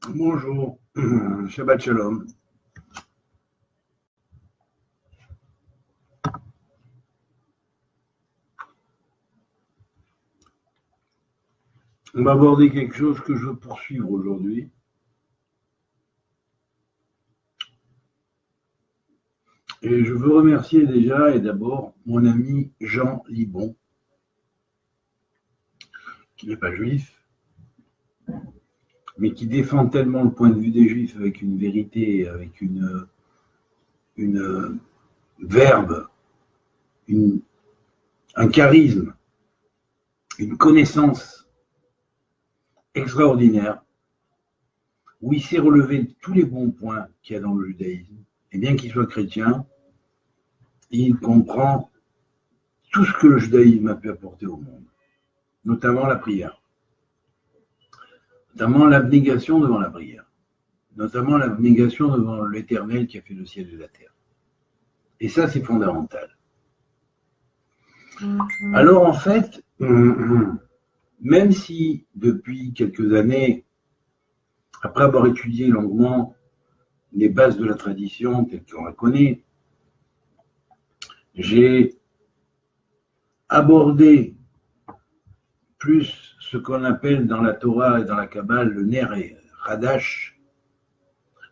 Bonjour, Shabbat Shalom. On va aborder quelque chose que je veux poursuivre aujourd'hui. Et je veux remercier déjà et d'abord mon ami Jean Libon, qui n'est pas juif, mais qui défend tellement le point de vue des juifs avec une vérité, avec une verbe, un charisme, une connaissance extraordinaire, où il sait relever tous les bons points qu'il y a dans le judaïsme. Et bien qu'il soit chrétien, il comprend tout ce que le judaïsme a pu apporter au monde, notamment la prière, notamment l'abnégation devant la prière, notamment l'abnégation devant l'Éternel qui a fait le ciel et la terre. Et ça, c'est fondamental. Alors en fait, même si depuis quelques années, après avoir étudié longuement les bases de la tradition telles qu'on la connaît, j'ai abordé plus ce qu'on appelle dans la Torah et dans la Kabbale le Ner Hadash.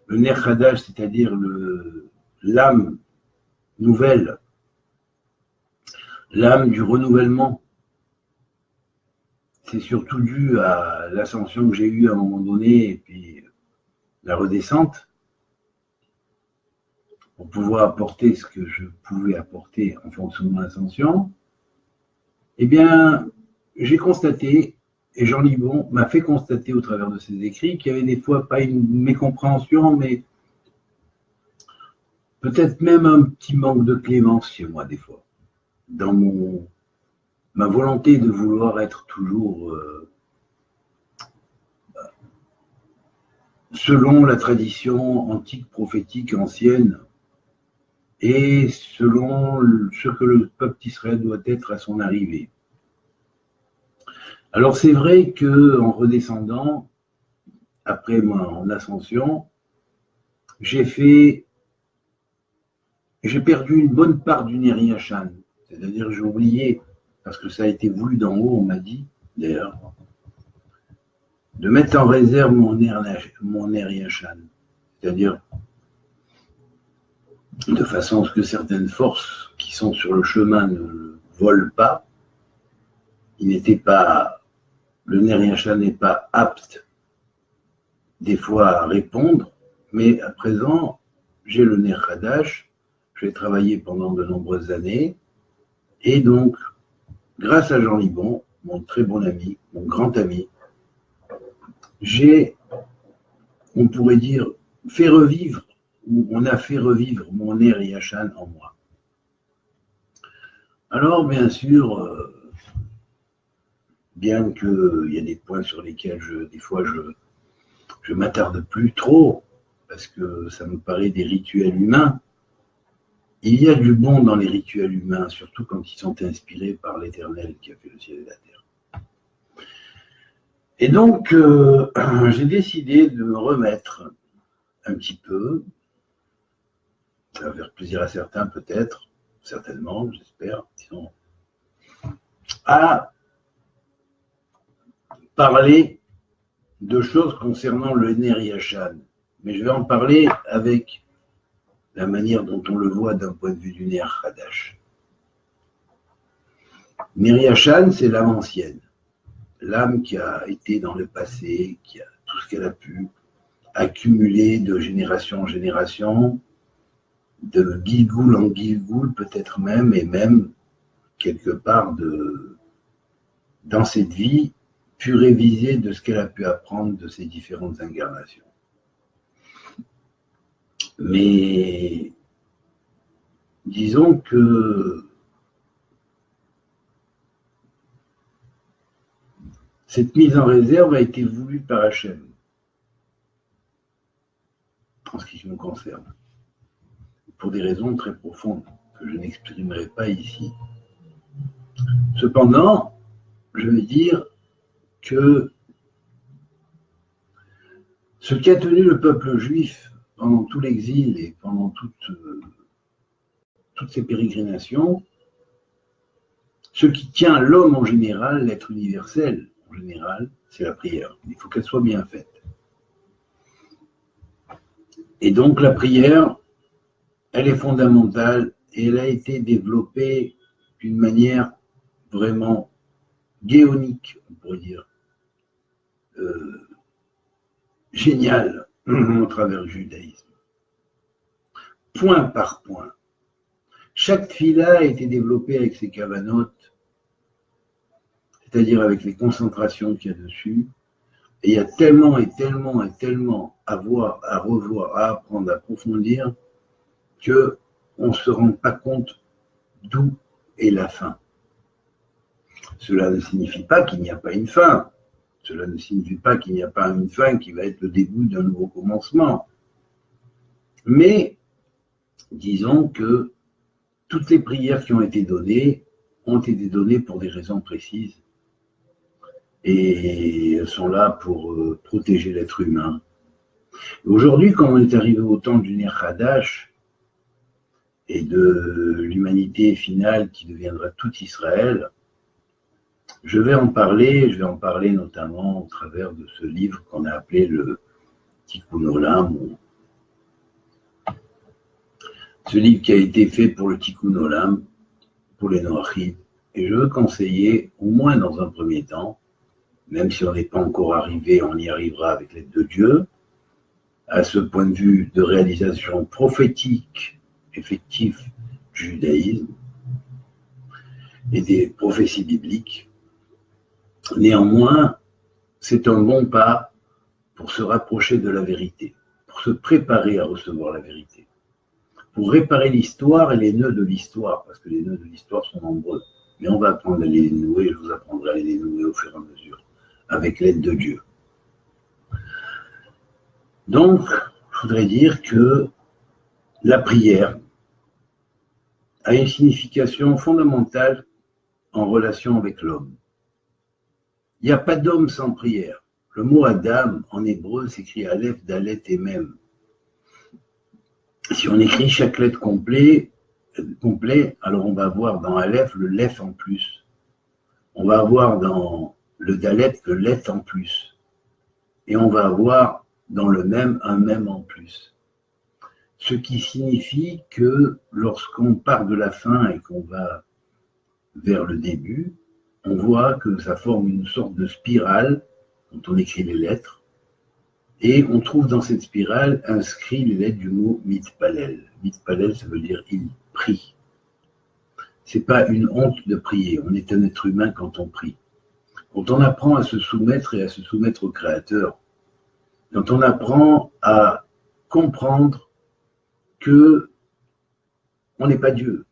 Le Ner Hadash, c'est-à-dire l'âme nouvelle, l'âme du renouvellement. C'est surtout dû à l'ascension que j'ai eue à un moment donné et puis la redescente pour pouvoir apporter ce que je pouvais apporter en fonction de mon ascension. Eh bien, j'ai constaté, et Jean Libon m'a fait constater au travers de ses écrits qu'il y avait des fois pas une mécompréhension, mais peut-être même un petit manque de clémence chez moi des fois, dans ma volonté de vouloir être toujours selon la tradition antique, prophétique, ancienne, et selon ce que le peuple d'Israël doit être à son arrivée. Alors c'est vrai qu'en redescendant, après mon ascension, j'ai perdu une bonne part du Ner Yashan, c'est-à-dire j'ai oublié, parce que ça a été voulu d'en haut, on m'a dit, d'ailleurs, de mettre en réserve mon Ner Yashan, c'est-à-dire de façon à ce que certaines forces qui sont sur le chemin ne volent pas. Le Ner Yashan n'est pas apte des fois à répondre, mais à présent, j'ai le Ner Hadash, j'ai travaillé pendant de nombreuses années, et donc, grâce à Jean Libon, mon très bon ami, mon grand ami, on pourrait dire, on a fait revivre mon Ner Yashan en moi. Alors, bien sûr, bien qu'il y a des points sur lesquels des fois je m'attarde plus trop, parce que ça me paraît des rituels humains. Il y a du bon dans les rituels humains, surtout quand ils sont inspirés par l'Éternel qui a fait le ciel et la terre. Et donc, j'ai décidé de me remettre un petit peu, ça va faire plaisir à certains peut-être, certainement, j'espère, sinon, à parler de choses concernant le Ner Yashan. Mais je vais en parler avec la manière dont on le voit d'un point de vue du Ner Hadash. Ner Yashan, c'est l'âme ancienne, l'âme qui a été dans le passé, qui a tout ce qu'elle a pu accumuler de génération en génération, de Gilgoul en Gilgoul peut-être même, et même quelque part dans cette vie, pu réviser de ce qu'elle a pu apprendre de ses différentes incarnations. Mais disons que cette mise en réserve a été voulue par Hachem, en ce qui me concerne, pour des raisons très profondes que je n'exprimerai pas ici. Cependant, je veux dire que Ce qui a tenu le peuple juif pendant tout l'exil et pendant toutes ces pérégrinations, ce qui tient l'homme en général, l'être universel en général, c'est la prière. Il faut qu'elle soit bien faite. Et donc la prière, elle est fondamentale et elle a été développée d'une manière vraiment géonique, on pourrait dire, géniale au travers du judaïsme. Point par point. Chaque tfila a été développée avec ses kavanotes, c'est-à-dire avec les concentrations qu'il y a dessus. Et il y a tellement et tellement et tellement à voir, à revoir, à apprendre, à approfondir, qu'on ne se rend pas compte d'où est la fin. Cela ne signifie pas qu'il n'y a pas une fin. Cela ne signifie pas qu'il n'y a pas une fin qui va être le début d'un nouveau commencement. Mais disons que toutes les prières qui ont été données pour des raisons précises. Et elles sont là pour protéger l'être humain. Aujourd'hui, quand on est arrivé au temps du Ner Hadash et de l'humanité finale qui deviendra tout Israël, je vais en parler notamment au travers de ce livre qu'on a appelé le Tikkun Olam, ce livre qui a été fait pour le Tikkun Olam, pour les Noachim. Et je veux conseiller, au moins dans un premier temps, même si on n'est pas encore arrivé, on y arrivera avec l'aide de Dieu, à ce point de vue de réalisation prophétique, effective du judaïsme et des prophéties bibliques. Néanmoins, c'est un bon pas pour se rapprocher de la vérité, pour se préparer à recevoir la vérité, pour réparer l'histoire et les nœuds de l'histoire, parce que les nœuds de l'histoire sont nombreux. Mais on va apprendre à les dénouer, je vous apprendrai à les dénouer au fur et à mesure, avec l'aide de Dieu. Donc, je voudrais dire que la prière a une signification fondamentale en relation avec l'homme. Il n'y a pas d'homme sans prière. Le mot Adam, en hébreu, s'écrit Aleph, Dalet et Mem. Si on écrit chaque lettre complet, alors on va avoir dans Aleph le Lef en plus. On va avoir dans le Dalet le Let en plus. Et on va avoir dans le Mem un Mem en plus. Ce qui signifie que lorsqu'on part de la fin et qu'on va vers le début, on voit que ça forme une sorte de spirale quand on écrit les lettres, et on trouve dans cette spirale inscrit les lettres du mot mitpalel. Mitpalel, ça veut dire il prie. C'est pas une honte de prier, on est un être humain quand on prie. Quand on apprend à se soumettre et à se soumettre au Créateur, quand on apprend à comprendre que on n'est pas Dieu,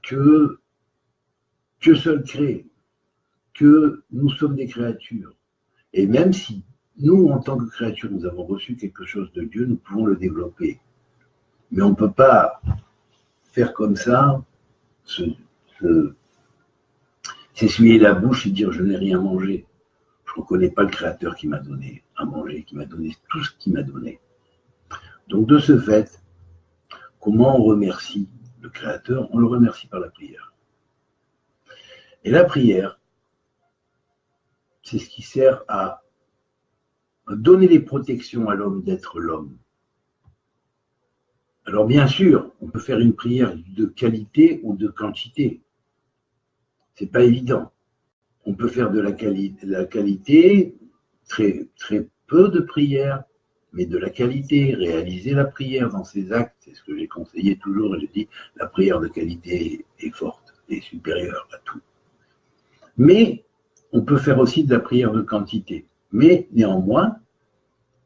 que Dieu seul crée, que nous sommes des créatures. Et même si nous, en tant que créatures, nous avons reçu quelque chose de Dieu, nous pouvons le développer. Mais on ne peut pas faire comme ça, s'essuyer la bouche et dire je n'ai rien mangé. Je ne reconnais pas le Créateur qui m'a donné à manger, qui m'a donné tout ce qu'il m'a donné. Donc de ce fait, comment on remercie le Créateur? On le remercie par la prière. Et la prière, c'est ce qui sert à donner les protections à l'homme d'être l'homme. Alors bien sûr, on peut faire une prière de qualité ou de quantité. C'est pas évident. On peut faire de la qualité, très, très peu de prières, mais de la qualité, réaliser la prière dans ses actes, c'est ce que j'ai conseillé toujours, et j'ai dit, la prière de qualité est forte et supérieure à tout. Mais on peut faire aussi de la prière de quantité. Mais néanmoins,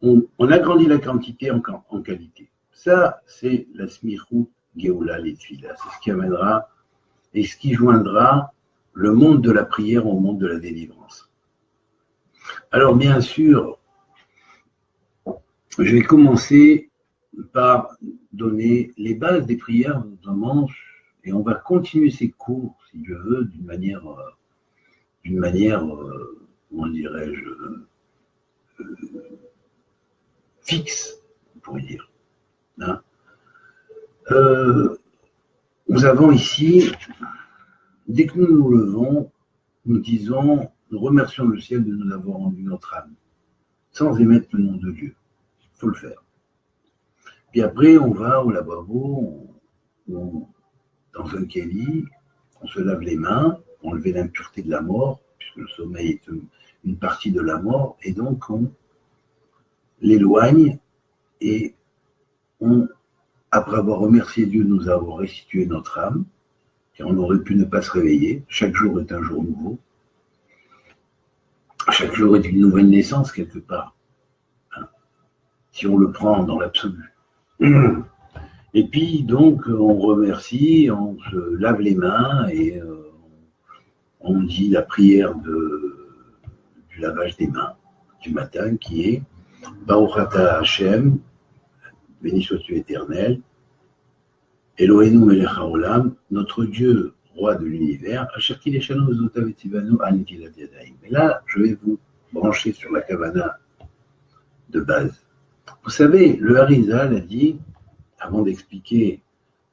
on agrandit la quantité en qualité. Ça, c'est la smichut geoula letfila. C'est ce qui amènera et ce qui joindra le monde de la prière au monde de la délivrance. Alors bien sûr, je vais commencer par donner les bases des prières, notamment, et on va continuer ces cours, si Dieu veut, d'une manière, comment dirais-je, fixe, on pourrait dire. Hein. Nous avons ici, dès que nous nous levons, nous disons, nous remercions le ciel de nous avoir rendu notre âme, sans émettre le nom de Dieu. Il faut le faire. Puis après, on va au lavabo, dans un kéli, on se lave les mains, pour enlever l'impureté de la mort, puisque le sommeil est une partie de la mort, et donc on l'éloigne et après avoir remercié Dieu de nous avoir restitué notre âme, car on aurait pu ne pas se réveiller, chaque jour est un jour nouveau, chaque jour est une nouvelle naissance quelque part, hein, si on le prend dans l'absolu. Et puis donc on remercie, on se lave les mains et on dit la prière du lavage des mains du matin qui est Baruch Ata Hashem, béni sois-tu éternel, Eloheinu melech haolam, notre Dieu, roi de l'univers, Asher kileshanu zotav etzivanu al netilat yadayim. Et là, je vais vous brancher sur la kavana de base. Vous savez, le Harizal a dit, avant d'expliquer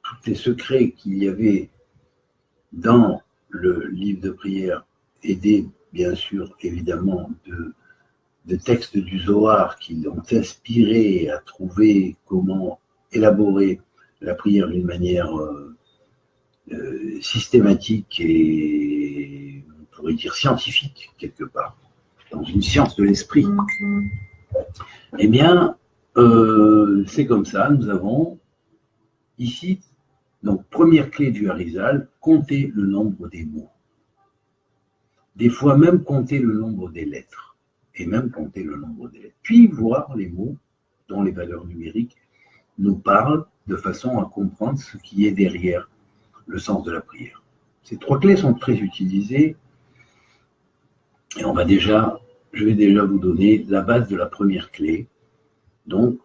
tous les secrets qu'il y avait dans le livre de prière, aidé bien sûr évidemment de textes du Zohar qui l'ont inspiré à trouver comment élaborer la prière d'une manière systématique et on pourrait dire scientifique quelque part, dans une science de l'esprit. Eh bien, c'est comme ça, nous avons ici, donc première clé du Harizal, compter le nombre des mots. Des fois même compter le nombre des lettres, et même compter le nombre des lettres. Puis voir les mots dont les valeurs numériques nous parlent de façon à comprendre ce qui est derrière le sens de la prière. Ces trois clés sont très utilisées, et je vais déjà vous donner la base de la première clé. Donc,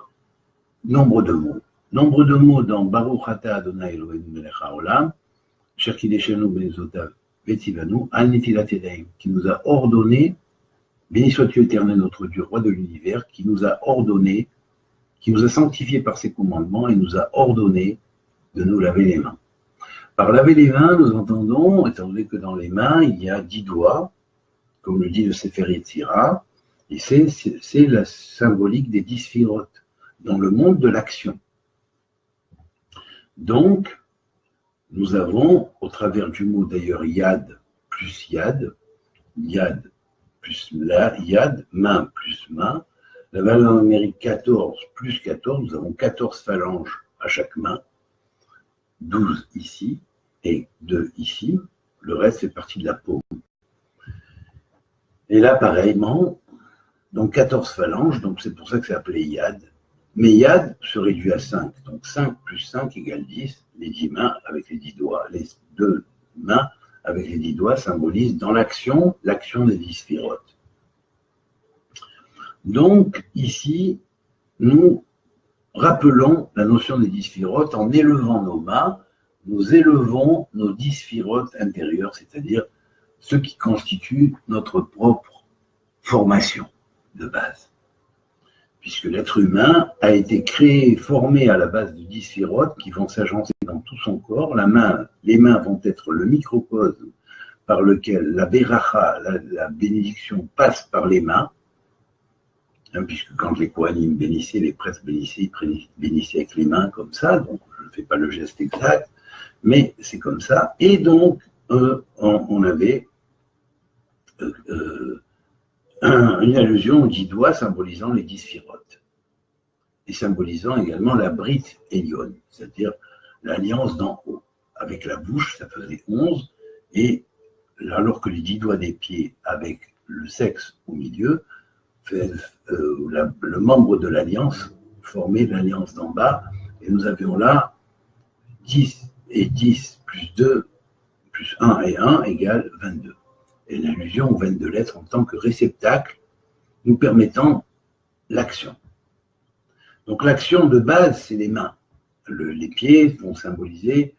nombre de mots. Nombre de mots dans Baruch Ata Adonai Eloheinu melech haolam, Asher kileshanu benezotav vetzivanu al netilat yadayim, qui nous a ordonné, béni sois-tu éternel notre Dieu, roi de l'univers, qui nous a ordonné, qui nous a sanctifiés par ses commandements et nous a ordonné de nous laver les mains. Par laver les mains, nous entendons, étant donné que dans les mains, il y a 10 doigts, comme le dit le Sefer Yetzira, et c'est la symbolique des 10 sphirotes, dans le monde de l'action. Donc, nous avons, au travers du mot d'ailleurs yad plus yad plus yad, main plus main, la valeur numérique 14 plus 14, nous avons 14 phalanges à chaque main, 12 ici et 2 ici, le reste fait partie de la paume. Et là, pareillement, donc 14 phalanges, donc c'est pour ça que c'est appelé yad. Mais yad se réduit à 5, donc 5 plus 5 égale 10, les 10 mains avec les 10 doigts, les 2 mains avec les 10 doigts symbolisent dans l'action des 10 sphirotes. Donc ici, nous rappelons la notion des 10 sphirotes en élevant nos mains, nous élevons nos 10 sphirotes intérieures, c'est-à-dire ce qui constitue notre propre formation de base. Puisque l'être humain a été créé, formé à la base de 10 sphirotes qui vont s'agencer dans tout son corps. Les mains vont être le microcosme par lequel la beracha, la bénédiction, passe par les mains. Hein, puisque quand les Kohanim bénissaient, les prêtres bénissaient, ils bénissaient avec les mains comme ça, donc je ne fais pas le geste exact, mais c'est comme ça. Et donc, on avait une allusion aux 10 doigts symbolisant les 10 sphirotes et symbolisant également la Brit Elyon, c'est-à-dire l'alliance d'en haut. Avec la bouche, ça faisait 11, et alors que les 10 doigts des pieds avec le sexe au milieu, le membre de l'alliance formait l'alliance d'en bas, et nous avions là 10 et 10 plus 2 plus 1 et 1 égale 22. Et l'allusion aux 22 lettres en tant que réceptacle nous permettant l'action. Donc l'action de base, c'est les mains. Les pieds vont symboliser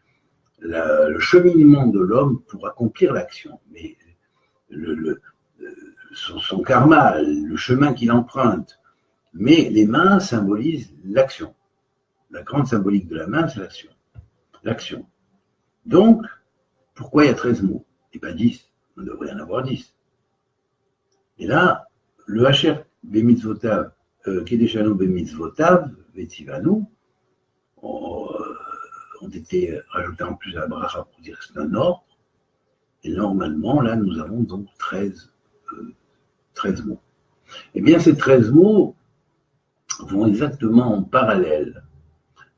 le cheminement de l'homme pour accomplir l'action. Mais son karma, le chemin qu'il emprunte, Mais les mains symbolisent l'action. La grande symbolique de la main, c'est l'action. L'action. Donc, pourquoi il y a 13 mots et pas 10? On devrait en avoir 10. Et là, le HR Bemitzvotav, Kedeshanu Bemitzvotav, Vetzivanu, ont été rajoutés en plus à la bracha pour dire que c'est un ordre. Et normalement, là, nous avons donc 13 mots. Eh bien, ces 13 mots vont exactement en parallèle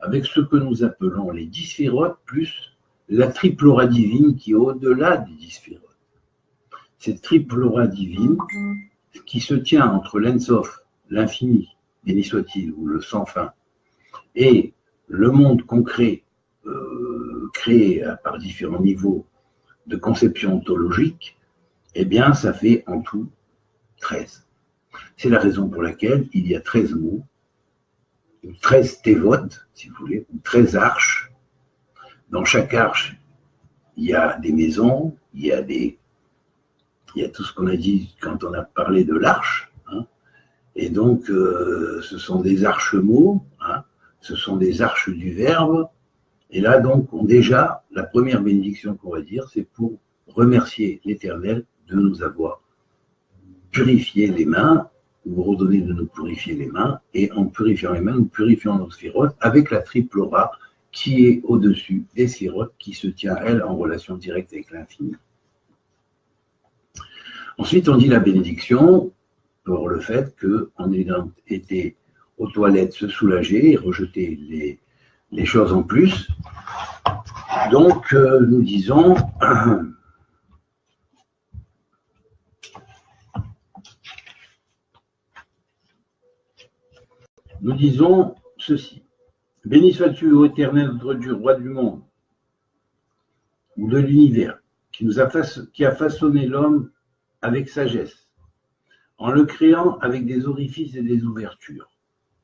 avec ce que nous appelons les 10 sphérotes plus la triple aura divine qui est au-delà des 10 sphérotes. Cette triple aura divine qui se tient entre l'Ensof, l'infini, béni soit-il, ou le sans fin, et le monde concret créé par différents niveaux de conception ontologique, eh bien, ça fait en tout 13. C'est la raison pour laquelle il y a 13 mots, 13 tévotes, si vous voulez, ou 13 arches. Dans chaque arche, il y a des maisons, il y a tout ce qu'on a dit quand on a parlé de l'arche. Hein. Et donc, ce sont des arches-mots, hein, ce sont des arches du verbe. Et là, donc, déjà, la première bénédiction qu'on va dire, c'est pour remercier l'Éternel de nous avoir purifié les mains, ou redonner de nous purifier les mains, et en purifiant les mains, nous purifions nos sphérotes avec la triple aura qui est au-dessus des sphérotes, qui se tient, elle, en relation directe avec l'infini. Ensuite, on dit la bénédiction pour le fait qu'on ait été aux toilettes se soulager et rejeter les choses en plus. Donc, nous disons... Nous disons ceci. Béni sois-tu, ô Éternel, notre Dieu, roi du monde, ou de l'univers, qui a façonné l'homme avec sagesse, en le créant avec des orifices et des ouvertures.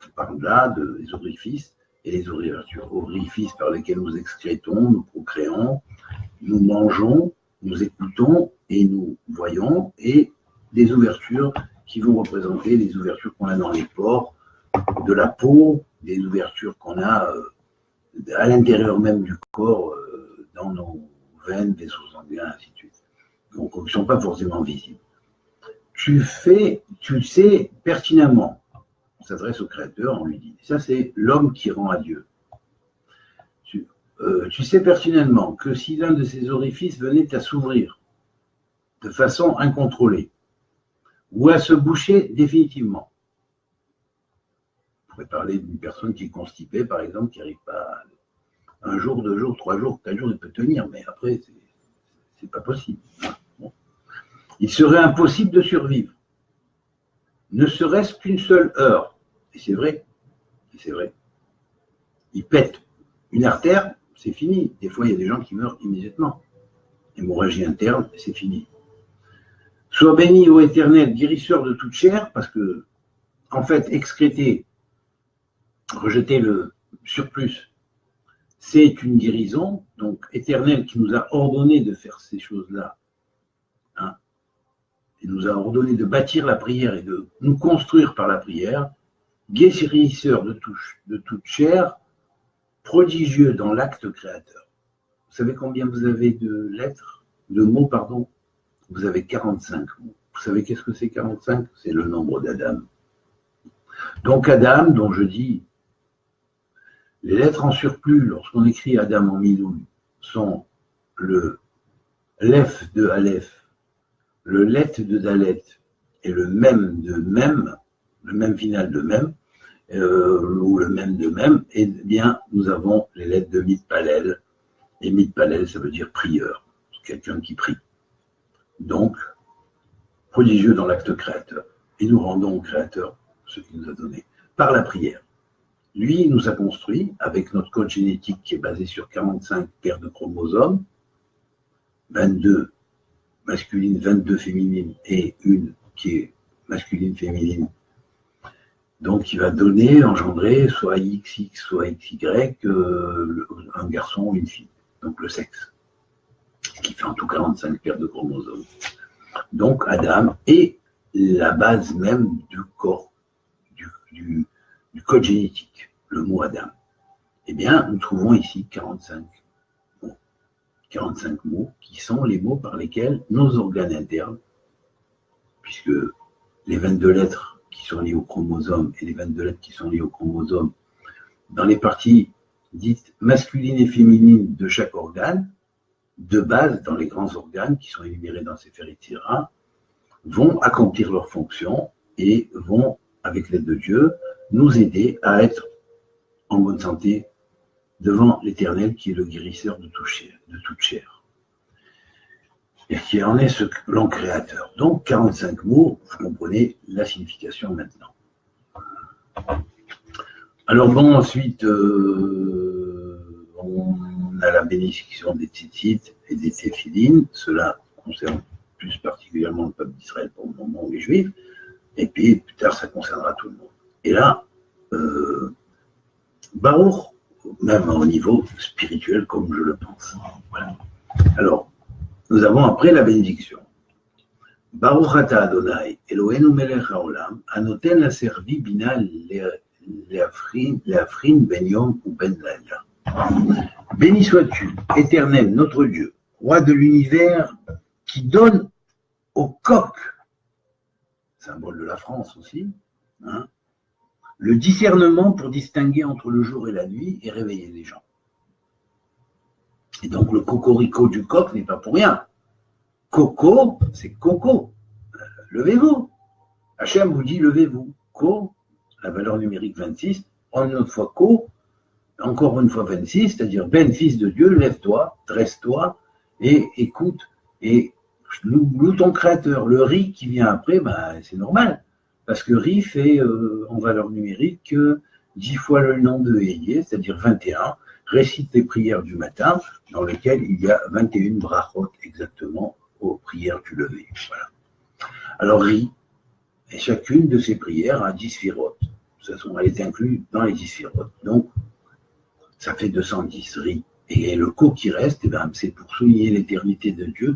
On parle là des orifices et des ouvertures. Orifices par lesquels nous excrétons, nous procréons, nous mangeons, nous écoutons et nous voyons, et des ouvertures qui vont représenter les ouvertures qu'on a dans les pores, de la peau, des ouvertures qu'on a à l'intérieur même du corps, dans nos veines, vaisseaux sanguins, ainsi de suite. Donc, ils ne sont pas forcément visibles. Tu sais pertinemment, on s'adresse au Créateur, on lui dit, ça c'est l'homme qui rend à Dieu. Tu sais pertinemment que si l'un de ces orifices venait à s'ouvrir de façon incontrôlée, ou à se boucher définitivement, on pourrait parler d'une personne qui est constipée, par exemple, qui n'arrive pas un jour, 2 jours, 3 jours, 4 jours, il peut tenir, mais après, c'est pas possible. Bon. Il serait impossible de survivre, ne serait-ce qu'une seule heure. Et c'est vrai, Il pète une artère, c'est fini. Des fois, il y a des gens qui meurent immédiatement. Hémorragie interne, c'est fini. Sois béni, ô Éternel, guérisseur de toute chair, parce que, en fait, excréter, rejeter le surplus, c'est une guérison, donc Éternel qui nous a ordonné de faire ces choses-là, hein, il nous a ordonné de bâtir la prière et de nous construire par la prière, guérisseur de toute chair, prodigieux dans l'acte créateur. Vous savez combien vous avez de mots, pardon? Vous avez 45 mots. Vous savez qu'est-ce que c'est 45? C'est le nombre d'Adam. Donc Adam, dont je dis, les lettres en surplus, lorsqu'on écrit Adam en minouille, sont le Lef de Aleph, le Let de Dalet et le Mem de Mem, le Mem final de Mem, ou le Mem de Mem, et bien nous avons les lettres de Mitpalel. Et Mitpalel, ça veut dire prieur, quelqu'un qui prie. Donc, prodigieux dans l'acte créateur. Et nous rendons au Créateur ce qu'il nous a donné par la prière. Lui, il nous a construit avec notre code génétique qui est basé sur 45 paires de chromosomes, 22 masculines, 22 féminines et une qui est masculine-féminine. Donc, il va engendrer soit XX, soit XY, un garçon ou une fille. Donc, le sexe. Ce qui fait en tout 45 paires de chromosomes. Donc, Adam est la base même du corps, code génétique, le mot Adam. Eh bien, nous trouvons ici 45 mots. 45 mots qui sont les mots par lesquels nos organes internes, puisque les 22 lettres qui sont liées au chromosome et les 22 lettres qui sont liées au chromosome, dans les parties dites masculines et féminines de chaque organe, de base dans les grands organes qui sont énumérés dans Sefer Yetzirah, vont accomplir leur fonction et vont, avec l'aide de Dieu, nous aider à être en bonne santé devant l'Éternel qui est le guérisseur de toute chair. Et qui en est ce long créateur. Donc 45 mots, vous comprenez la signification maintenant. Alors bon, ensuite, on a la bénédiction des tzitzit et des téphilines. Cela concerne plus particulièrement le peuple d'Israël pour le moment, les Juifs. Et puis plus tard, ça concernera tout le monde. Et là, Baruch, même au niveau spirituel, comme je le pense. Voilà. Alors, nous avons après la bénédiction. Baruch ata Adonai, Eloheinu melech haolam, anoten la servi bina leafrin ben yom ou ben laila. Béni sois-tu, Éternel, notre Dieu, roi de l'univers, qui donne au coq, symbole de la France aussi, hein, le discernement pour distinguer entre le jour et la nuit et réveiller les gens. Et donc le cocorico du coq n'est pas pour rien. Coco, c'est coco. Levez-vous. Hachem vous dit levez-vous. Co, la valeur numérique 26, en une autre fois co, encore une fois 26, c'est-à-dire ben fils de Dieu, lève-toi, dresse-toi et écoute et loue ton créateur. Le riz qui vient après, ben, c'est normal. Parce que riz fait en valeur numérique 10 fois le nom de Eyé, c'est-à-dire 21, récite les prières du matin, dans lesquelles il y a 21 brachot exactement aux prières du lever. Voilà. Alors riz, et chacune de ces prières a 10 sphirotes. Elle est incluse dans les 10 sphirotes. Donc, ça fait 210 riz. Et le co qui reste, eh ben, c'est pour souligner l'éternité de Dieu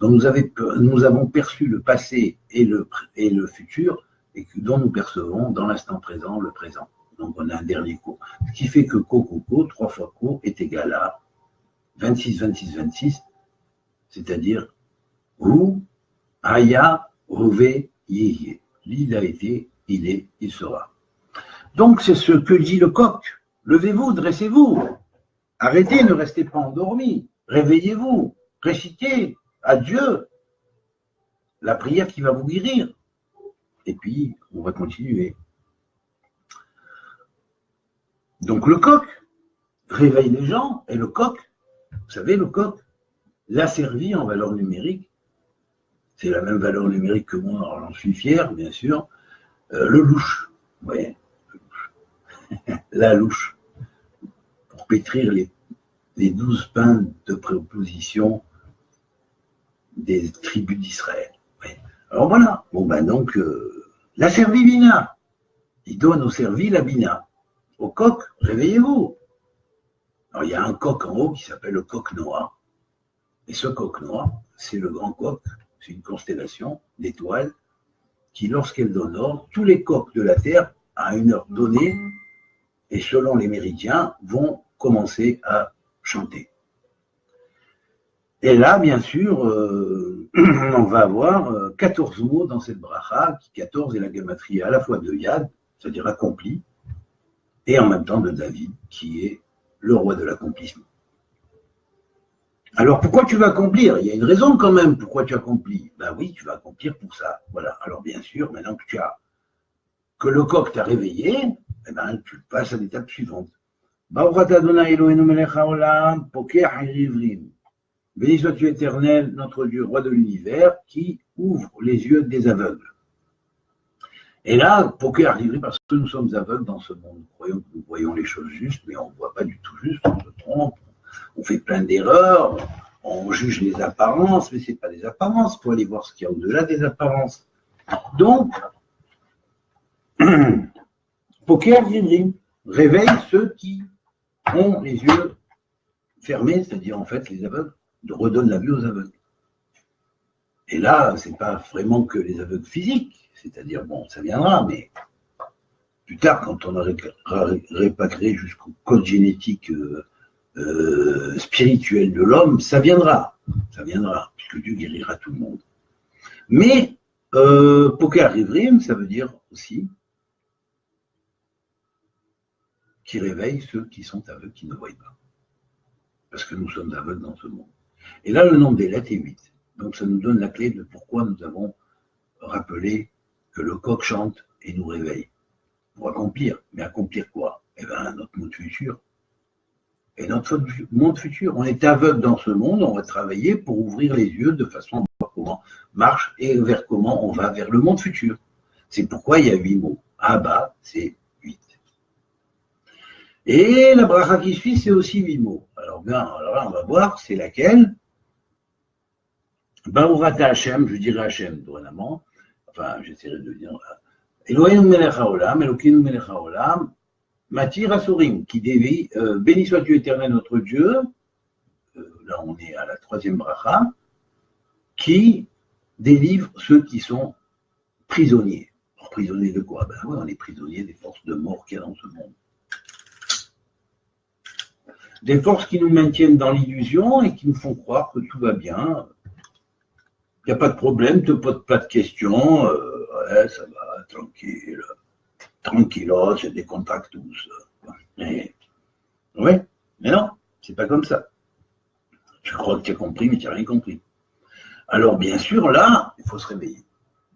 dont nous avons perçu le passé et le futur, et dont nous percevons dans l'instant présent le présent. Donc on a un dernier co. Ce qui fait que co, 3 fois co est égal à 26, 26, 26, c'est-à-dire Hu, Haya, Hove, Yéhé. Il a été, il est, il sera. Donc c'est ce que dit le coq. Levez-vous, dressez-vous. Arrêtez, ne restez pas endormis. Réveillez-vous. Récitez à Dieu la prière qui va vous guérir. Et puis, on va continuer. Donc le coq réveille les gens, et le coq, vous savez, le coq l'a servi en valeur numérique. C'est la même valeur numérique que moi, alors j'en suis fier, bien sûr. Le louche, vous voyez, la louche, pour pétrir les 12 pains de préposition des tribus d'Israël. Ouais. Alors voilà, bon ben donc, la servi bina, il donne au servi la bina. Au coq, réveillez-vous. Alors il y a un coq en haut qui s'appelle le coq noir. Et ce coq noir, c'est le grand coq, c'est une constellation d'étoiles qui, lorsqu'elle donne ordre, tous les coqs de la Terre, à une heure donnée, et selon les méridiens, vont commencer à chanter. Et là, bien sûr, on va avoir 14 mots dans cette bracha, qui 14 est la gamatrie à la fois de Yad, c'est-à-dire accompli, et en même temps de David, qui est le roi de l'accomplissement. Alors pourquoi tu vas accomplir? Il y a une raison quand même pourquoi tu accomplis. Ben oui, tu vas accomplir pour ça. Voilà. Alors bien sûr, maintenant que le coq t'a réveillé, eh ben, tu passes à l'étape suivante. Béni sois-tu Éternel, notre Dieu, roi de l'univers, qui ouvre les yeux des aveugles. Et là, poker arrive parce que nous sommes aveugles dans ce monde. Nous voyons les choses justes, mais on ne voit pas du tout juste, on se trompe, on fait plein d'erreurs, on juge les apparences, mais ce n'est pas des apparences, il faut aller voir ce qu'il y a au-delà des apparences. Donc, poker réveille ceux qui ont les yeux fermés, c'est-à-dire en fait les aveugles, redonne la vue aux aveugles. Et là, ce n'est pas vraiment que les aveugles physiques, c'est-à-dire, bon, ça viendra, mais Plus tard, quand on n'aurait pas créé jusqu'au code génétique spirituel de l'homme, ça viendra, puisque Dieu guérira tout le monde. Mais Poker Rivrim, ça veut dire aussi qui réveille ceux qui sont aveugles, qui ne voient pas. Parce que nous sommes aveugles dans ce monde. Et là, le nombre des lettres est 8. Donc ça nous donne la clé de pourquoi nous avons rappelé que le coq chante et nous réveille. Pour accomplir. Mais accomplir quoi? Eh bien, notre monde futur. Et notre monde futur. On est aveugle dans ce monde, on va travailler pour ouvrir les yeux de façon à voir comment marche et vers comment on va vers le monde futur. C'est pourquoi il y a 8 mots. Abba, c'est 8. Et la bracha qui suit, c'est aussi 8 mots. Alors là, on va voir, c'est laquelle? Baourata Hachem, je dirais Hachem dorénavant. Enfin, j'essaierai de dire. Eloheinu melech haolam, Elokeinu melech haolam, Matir Asurim, qui dévie, béni sois-tu éternel notre Dieu, là on est à la 3e bracha, qui délivre ceux qui sont prisonniers. Alors, prisonniers de quoi? Ben oui, on est prisonniers des forces de mort qu'il y a dans ce monde. Des forces qui nous maintiennent dans l'illusion et qui nous font croire que tout va bien. Il n'y a pas de problème, tu ne poses pas de questions, ouais, ça va, tranquille, tranquillos, c'est des contacts tous. Mais, ouais, mais non, c'est pas comme ça. Tu crois que tu as compris, mais tu n'as rien compris. Alors, bien sûr, là, il faut se réveiller.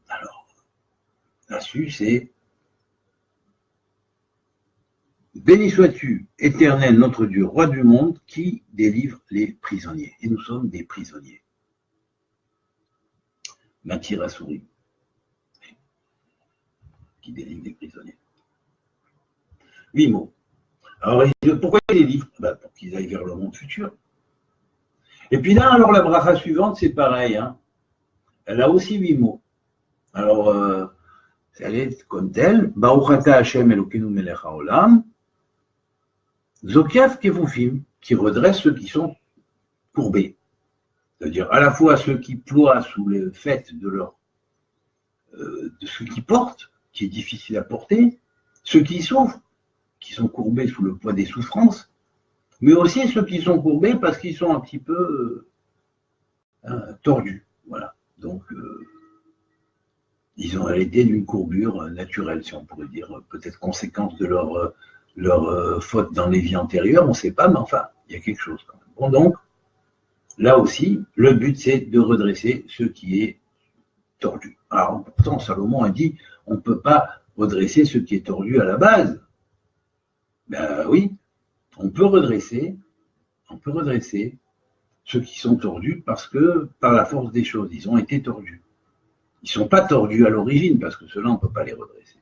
Alors, là-dessus, c'est béni sois-tu, éternel notre Dieu, roi du monde, qui délivre les prisonniers. Et nous sommes des prisonniers. Matir Asurim, qui délivre les prisonniers. 8 mots. Alors, pourquoi il les livre? Ben, pour qu'ils aillent vers le monde futur. Et puis là, alors la bracha suivante, c'est pareil. Hein. Elle a aussi 8 mots. Alors, elle est comme telle. Baruchata Hashem Elokeinu melech haolam. Zokiaf Kevufim, qui redresse ceux qui sont courbés. C'est-à-dire à la fois ceux qui ploient sous le fait de ce qu'ils portent, qui est difficile à porter, ceux qui souffrent, qui sont courbés sous le poids des souffrances, mais aussi ceux qui sont courbés parce qu'ils sont un petit peu tordus. Voilà. Donc, ils ont hérité d'une courbure naturelle, si on pourrait dire, peut-être conséquence de leur faute dans les vies antérieures, on ne sait pas, mais enfin, il y a quelque chose quand même. Bon, donc, là aussi, le but, c'est de redresser ce qui est tordu. Alors, pourtant, Salomon a dit, on ne peut pas redresser ce qui est tordu à la base. Ben oui, on peut redresser ceux qui sont tordus parce que, par la force des choses, ils ont été tordus. Ils ne sont pas tordus à l'origine, parce que ceux-là, on ne peut pas les redresser.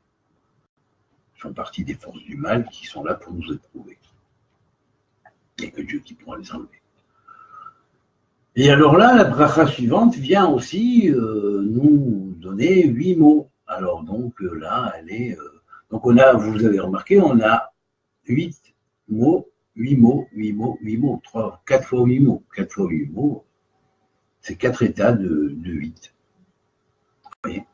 Ils font partie des forces du mal qui sont là pour nous éprouver. Il n'y a que Dieu qui pourra les enlever. Et alors là, la bracha suivante vient aussi nous donner 8 mots. Alors donc là, elle est... donc on a, vous avez remarqué, on a 8 mots, 8 mots, 8 mots, 8 mots, 4 fois 8 mots. 4 fois 8 mots, c'est 4 états de 8. Vous voyez?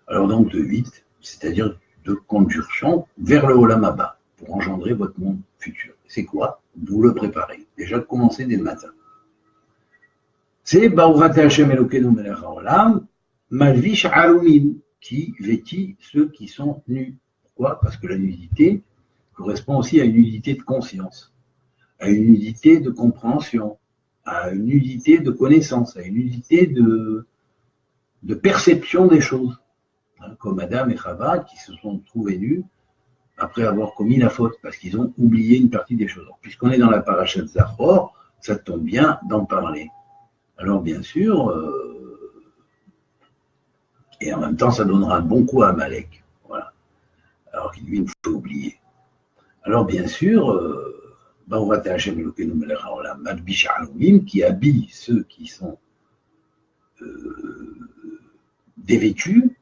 Alors donc de 8, c'est-à-dire de conjonction vers le Olam Haba, pour engendrer votre monde futur. C'est quoi? Vous le préparez. Déjà de commencer dès le matin. C'est Baourata Hashem Elokeinu melech haolam, Malvish Alumim, qui vêtit ceux qui sont nus. Pourquoi? Parce que la nudité correspond aussi à une nudité de conscience, à une nudité de compréhension, à une nudité de connaissance, à une nudité de perception des choses. Comme Adam et Chava qui se sont trouvés nus après avoir commis la faute, parce qu'ils ont oublié une partie des choses. Puisqu'on est dans la paracha de Zachor, ça tombe bien d'en parler. Alors bien sûr, et en même temps ça donnera un bon coup à Amalek. Voilà. Alors qu'il lui, il faut oublier. Alors bien sûr, Baourata Hashem Elokeinu melech haolam, Malbish Alumim, qui habille ceux qui sont dévêtus,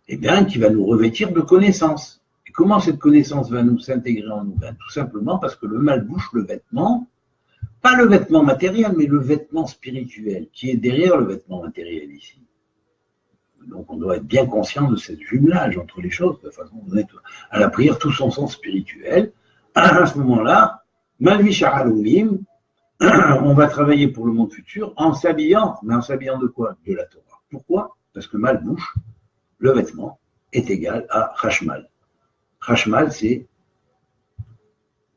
eh bien, qui va nous revêtir de connaissances. Et comment cette connaissance va nous s'intégrer en nous? Ben, tout simplement parce que le mal bouche le vêtement, pas le vêtement matériel, mais le vêtement spirituel, qui est derrière le vêtement matériel ici. Donc on doit être bien conscient de cette jumelage entre les choses, de façon à donner à la prière tout son sens spirituel. À ce moment-là, Malvi Sha'alumim, on va travailler pour le monde futur en s'habillant, mais en s'habillant de quoi? De la Torah. Pourquoi? Parce que Malbouche, le vêtement, est égal à Chashmal. Chashmal, c'est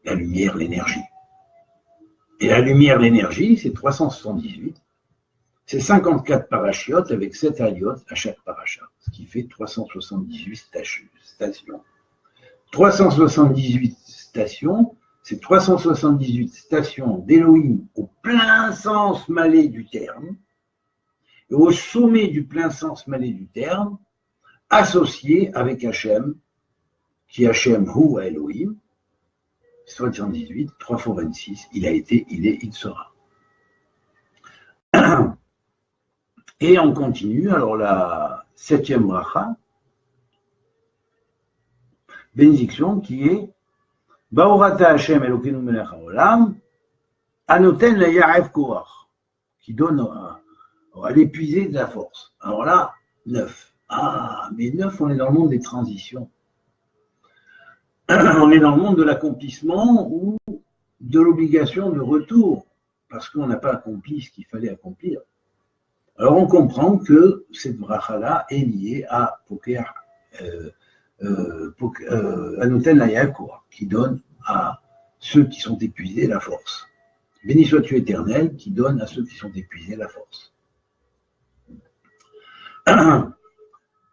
la lumière, l'énergie. Et la lumière, l'énergie, c'est 378. C'est 54 parachiotes avec 7 aliotes à chaque parachat, ce qui fait 378 stations. 378 stations, c'est 378 stations d'Élohim au plein sens malais du terme, et au sommet du plein sens malais du terme, associées avec Hachem, qui Hachem Hu Elohim, 78, 3 fois 26, il a été, il est, il sera. Et on continue, alors la 7e bracha, bénédiction qui est Baorata Hashem Elokeinu Melech HaOlam, Anoten la Ya'ev Korach, qui donne à l'épuiser de la force. Alors là, 9. Ah, mais 9, on est dans le monde des transitions. On est dans le monde de l'accomplissement ou de l'obligation de retour, parce qu'on n'a pas accompli ce qu'il fallait accomplir. Alors on comprend que cette bracha-là est liée à Poker, Anoten la Ya'ev Korach, qui donne à ceux qui sont épuisés la force. Béni sois-tu éternel, qui donne à ceux qui sont épuisés la force.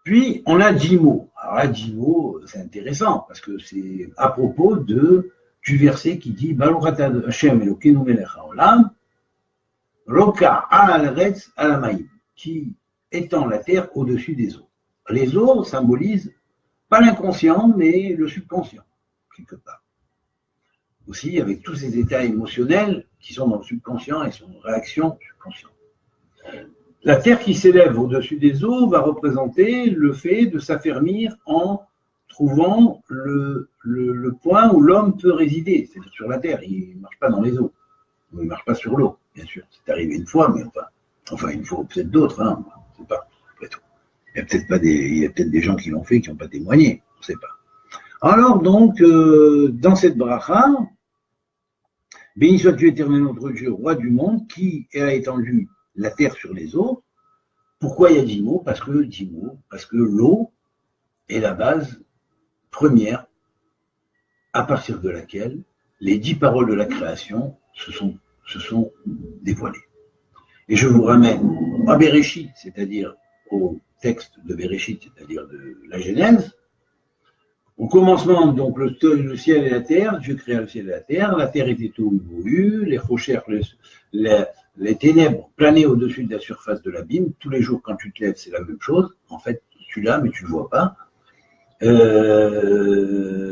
Puis, on a 10 mots. Alors là, 10 mots, c'est intéressant, parce que c'est à propos du verset qui dit « Baruch Hashem Elokeinu melech haolam, roka al-retz al-amaim » qui étend la terre au-dessus des eaux. Les eaux symbolisent pas l'inconscient, mais le subconscient, quelque part. Aussi, avec tous ces états émotionnels qui sont dans le subconscient et son réaction subconsciente. La terre qui s'élève au-dessus des eaux va représenter le fait de s'affermir en trouvant le point où l'homme peut résider, c'est-à-dire sur la terre. Il ne marche pas dans les eaux, il ne marche pas sur l'eau, bien sûr. C'est arrivé une fois, mais enfin une fois, peut-être d'autres, hein, on ne sait pas, après tout. Il y a peut-être des gens qui l'ont fait qui n'ont pas témoigné, on ne sait pas. Alors donc, dans cette bracha, béni sois-tu éternel notre Dieu, roi du monde, qui a étendu la terre sur les eaux. Pourquoi il y a 10 mots? Parce que l'eau est la base première à partir de laquelle les 10 paroles de la création se sont dévoilées. Et je vous ramène à Bereshit, c'est-à-dire au texte de Bereshit, c'est-à-dire de la Genèse. Au commencement, donc, le ciel et la terre, Dieu créa le ciel et la terre était au bout, les rochers, les ténèbres planaient au-dessus de la surface de l'abîme. Tous les jours, quand tu te lèves, c'est la même chose. En fait, tu l'as, mais tu ne le vois pas.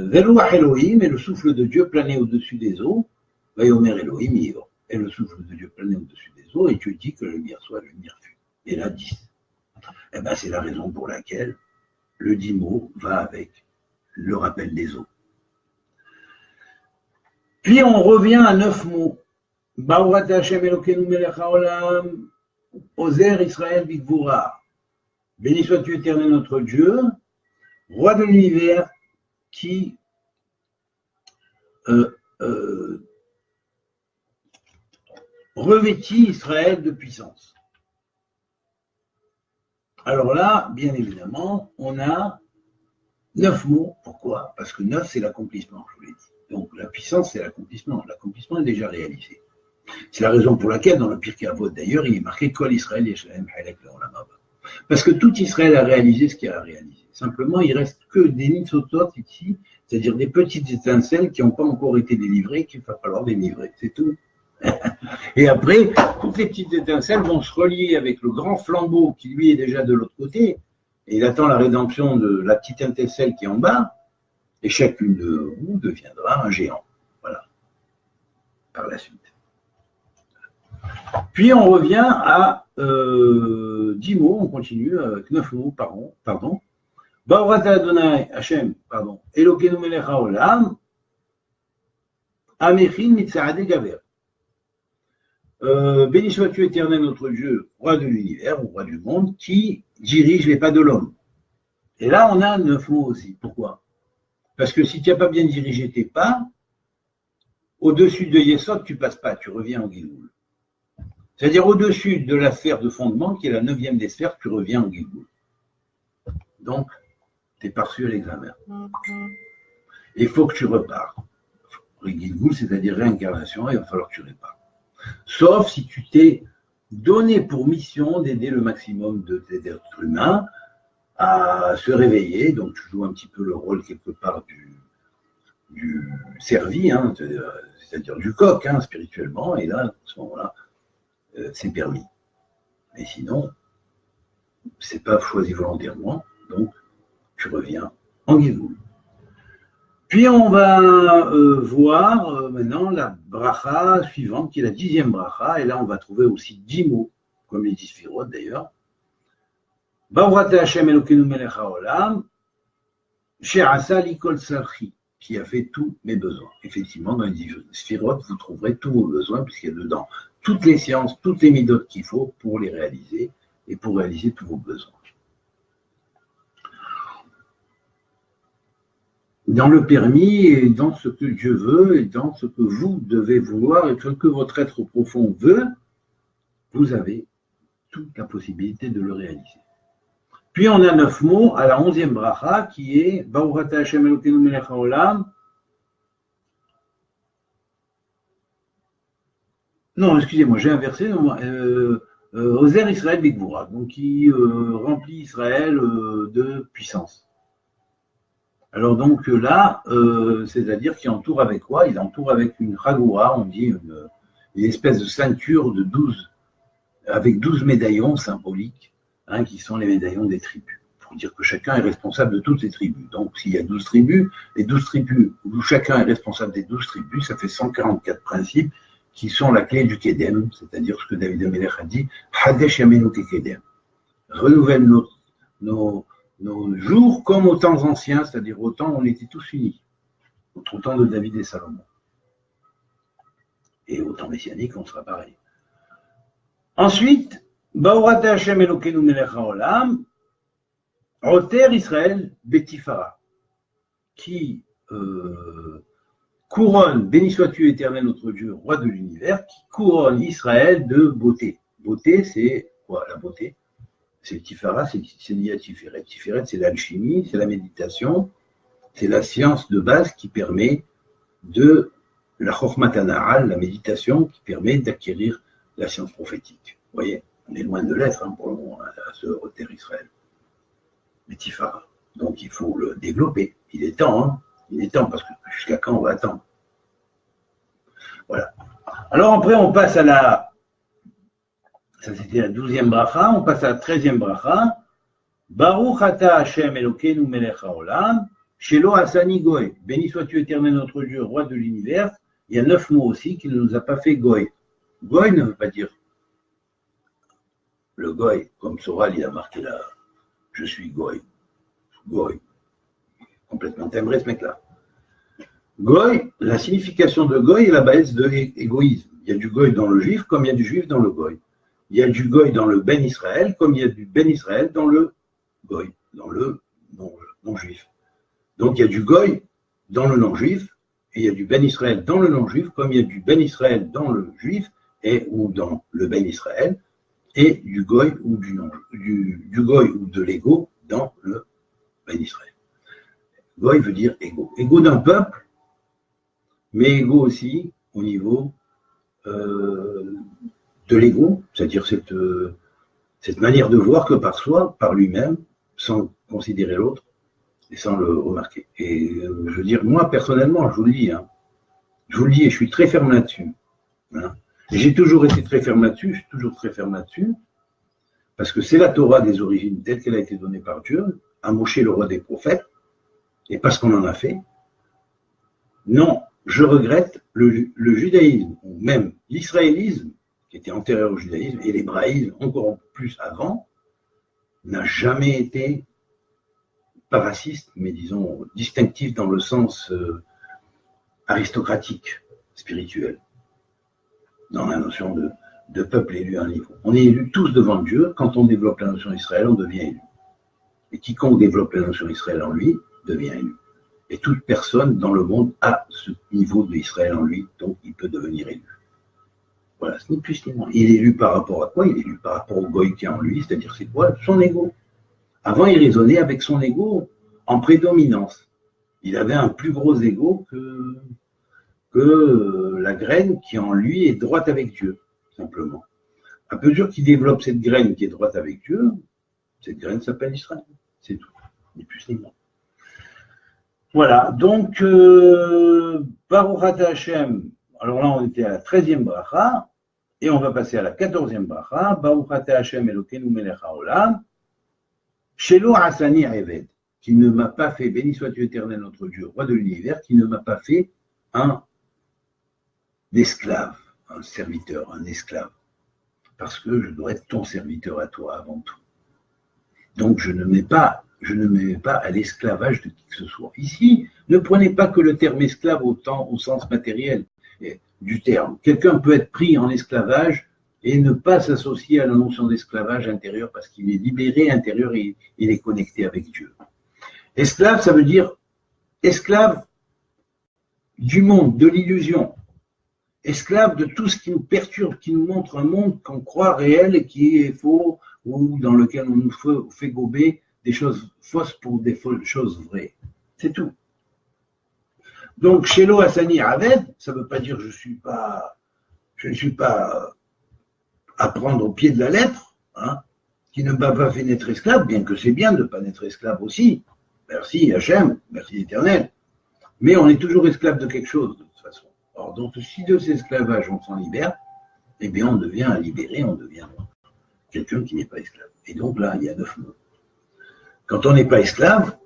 Velouach Elohim, et le souffle de Dieu planait au-dessus des eaux. Vayomer Elohim, Yor. Et le souffle de Dieu planait au-dessus des eaux, et tu dis que la lumière soit, la lumière fut. Et là, 10. Eh ben, c'est la raison pour laquelle le 10 mots va avec le rappel des eaux. Puis on revient à 9 mots. Baruch Hashem Elokeinu melech haolam, Ozer Israël Bigvura. Béni sois-tu éternel notre Dieu, roi de l'univers, qui revêtit Israël de puissance. Alors là, bien évidemment, on a 9 mots. Pourquoi? Parce que 9, c'est l'accomplissement, je vous l'ai dit. Donc la puissance, c'est l'accomplissement. L'accomplissement est déjà réalisé. C'est la raison pour laquelle, dans le Pirkei Avot, d'ailleurs, il est marqué Kol Israël Yeshalem Halek Leolam Haba. Parce que tout Israël a réalisé ce qu'il a réalisé. Simplement, il reste que des nitzotot ici, c'est-à-dire des petites étincelles qui n'ont pas encore été délivrées, qu'il va falloir délivrer. C'est tout. Et après, toutes les petites étincelles vont se relier avec le grand flambeau qui, lui, est déjà de l'autre côté. Et il attend la rédemption de la petite étincelle qui est en bas. Et chacune de vous deviendra un géant. Voilà. Par la suite. Puis on revient à 10 mots, on continue avec 9 mots, pardon. Baruch Adonai Hashem, Elokeinu melech haolam, Amechin mitzaadei gaver. béni sois-tu éternel notre Dieu, roi de l'univers, ou roi du monde, qui dirige les pas de l'homme. Et là, on a 9 mots aussi. Pourquoi? Parce que si tu n'as pas bien dirigé tes pas, au-dessus de Yesod, tu ne passes pas, tu reviens en Gilgoul. C'est-à-dire au-dessus de la sphère de fondement, qui est la 9e des sphères, tu reviens en Gilgoul. Donc, tu es pas reçu à l'examen. Il faut que tu repars. Le Gilgoul, c'est-à-dire réincarnation, il va falloir que tu répares. Sauf si tu t'es donné pour mission d'aider le maximum de tes êtres humains à se réveiller. Donc, tu joues un petit peu le rôle quelque part du servi, hein, c'est-à-dire du coq, hein, spirituellement. Et là, à ce moment-là, c'est permis. Mais sinon, c'est pas choisi volontairement. Donc, tu reviens en Gilgoul. Puis on va voir maintenant la bracha suivante, qui est la 10e bracha, et là on va trouver aussi 10 mots, comme les 10 sphirotes d'ailleurs. Baruch Hashem Elokeinu melech haolam, she'asa li kol tzarchi, qui a fait tous mes besoins. Effectivement, dans les 10 sphirotes, vous trouverez tous vos besoins, puisqu'il y a dedans toutes les sciences, toutes les midotes qu'il faut pour les réaliser, et pour réaliser tous vos besoins. Dans le permis et dans ce que Dieu veut et dans ce que vous devez vouloir et ce que votre être profond veut, vous avez toute la possibilité de le réaliser. Puis on a 9 mots à la 11e bracha qui est Baruch atah Hashem Elokeinu melech haolam. Non, excusez-moi, j'ai inversé. Ozer Israël Bigvura, donc qui remplit Israël de puissance. Alors donc là, c'est-à-dire qu'il entoure avec quoi? Il entoure avec une chagoura, on dit une espèce de ceinture de 12, avec 12 médaillons symboliques, hein, qui sont les médaillons des tribus. Pour dire que chacun est responsable de toutes ces tribus. Donc s'il y a 12 tribus, les 12 tribus où chacun est responsable des 12 tribus, ça fait 144 principes qui sont la clé du Kedem, c'est-à-dire ce que David Amelech a dit, Hadesh Yamenu Kedem. Renouvelle nos jours comme aux temps anciens, c'est-à-dire au temps où on était tous unis, au temps de David et Salomon. Et au temps messianique, on sera pareil. Ensuite, Baruch atah Hashem Elokeinu melech haolam, Oter Israël Betifara, qui couronne, béni sois-tu éternel notre Dieu, roi de l'univers, qui couronne Israël de beauté. Beauté, c'est quoi la beauté? C'est Tifara, c'est lié à Tiferet. Tiferet, c'est l'alchimie, c'est la méditation, c'est la science de base qui permet de la Chokhmat Hana'al, la méditation, qui permet d'acquérir la science prophétique. Vous voyez, on est loin de l'être, hein, pour le moment, à ce Oter Israël. Mais Tifara. Donc il faut le développer. Il est temps, hein. Il est temps, parce que jusqu'à quand on va attendre? Voilà. Alors après, on passe à la... Ça, c'était la 12e bracha. On passe à la 13e bracha. Baruch atah Hashem Elokeinu melech haolam, shelo asani goy. Béni sois-tu éternel notre Dieu, roi de l'univers. Il y a 9 mots aussi qu'il ne nous a pas fait goy. Goy ne veut pas dire le goy, comme Soral, il a marqué là. Je suis goy. Goy. Complètement timbré ce mec-là. Goy, la signification de goy est la base de égoïsme. Il y a du goy dans le juif comme il y a du juif dans le goy. Il y a du goy dans le Ben Israël, comme il y a du Ben Israël dans le goy, dans le non-juif. Donc il y a du goy dans le non-juif, et il y a du Ben Israël dans le non-juif, comme il y a du Ben Israël dans le juif, ou dans le Ben Israël, et du goy ou du goy ou de l'ego dans le Ben Israël. Goy veut dire égo. Égo d'un peuple, mais égo aussi au niveau de l'ego, c'est-à-dire cette manière de voir que par soi, par lui-même, sans considérer l'autre et sans le remarquer. Et je veux dire, moi personnellement, je vous le dis, hein, et je suis très ferme là-dessus. Hein. J'ai toujours été très ferme là-dessus, je suis toujours très ferme là-dessus, parce que c'est la Torah des origines telle qu'elle a été donnée par Dieu, à Moshe le roi des prophètes, et parce qu'on en a fait. Non, je regrette le judaïsme, ou même l'israélisme, qui était antérieur au judaïsme, et l'hébraïsme encore plus avant, n'a jamais été pas raciste, mais disons distinctif dans le sens aristocratique, spirituel, dans la notion de peuple élu à un niveau. On est élus tous devant Dieu. Quand on développe la notion d'Israël, on devient élu. Et quiconque développe la notion d'Israël en lui devient élu. Et toute personne dans le monde a ce niveau d'Israël en lui, donc il peut devenir élu. Voilà, ce n'est plus ni moins. Il est élu par rapport à quoi? Il est élu par rapport au goï qui est en lui, c'est-à-dire c'est quoi? Son ego. Avant, il raisonnait avec son ego en prédominance. Il avait un plus gros ego que la graine qui en lui est droite avec Dieu, simplement. À mesure qu'il développe cette graine qui est droite avec Dieu, cette graine s'appelle Israël. C'est tout, ni plus ni moins. Voilà, donc, Baruch Ata Hashem, alors là on était à la 13e bracha, et on va passer à la 14e bracha, Baruch Ata Hashem Elokeinu melech haolam, Shelo Asani Eved, qui ne m'a pas fait, béni sois-tu éternel notre Dieu, roi de l'univers, qui ne m'a pas fait un esclave, un serviteur, un esclave, parce que je dois être ton serviteur à toi avant tout. Donc je ne me mets pas à l'esclavage de qui que ce soit. Ici, ne prenez pas que le terme esclave au sens matériel du terme. Quelqu'un peut être pris en esclavage et ne pas s'associer à la notion d'esclavage intérieur parce qu'il est libéré intérieur et il est connecté avec Dieu. Esclave, ça veut dire esclave du monde, de l'illusion. Esclave de tout ce qui nous perturbe, qui nous montre un monde qu'on croit réel et qui est faux, ou dans lequel on nous fait gober des choses fausses pour des choses vraies. C'est tout. Donc, Shelo Asani Aved, ça ne veut pas dire je ne suis pas à prendre au pied de la lettre, hein, qui ne m'a pas fait naître esclave, bien que c'est bien de ne pas naître esclave aussi. Merci Hachem, merci l'Éternel. Mais on est toujours esclave de quelque chose, de toute façon. Alors, donc, si de cet esclavage on s'en libère, eh bien, on devient libéré, on devient quelqu'un qui n'est pas esclave. Et donc là, il y a 9 mots. Quand on n'est pas esclave,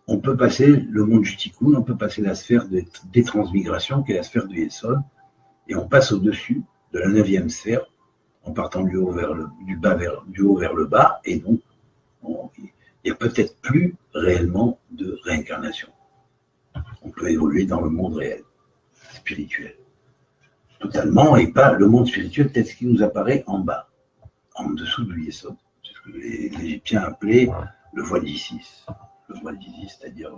on peut passer le monde du tikkun, on peut passer la sphère des transmigrations, qui est la sphère du Yesod, et on passe au-dessus de la 9e sphère, en partant du haut vers le bas, et donc il n'y a peut-être plus réellement de réincarnation. On peut évoluer dans le monde réel, spirituel, totalement, et pas le monde spirituel tel ce qui nous apparaît en bas, en dessous du Yesod. C'est ce que les Égyptiens appelaient le voile d'Isis. Le voile d'Isis, c'est-à-dire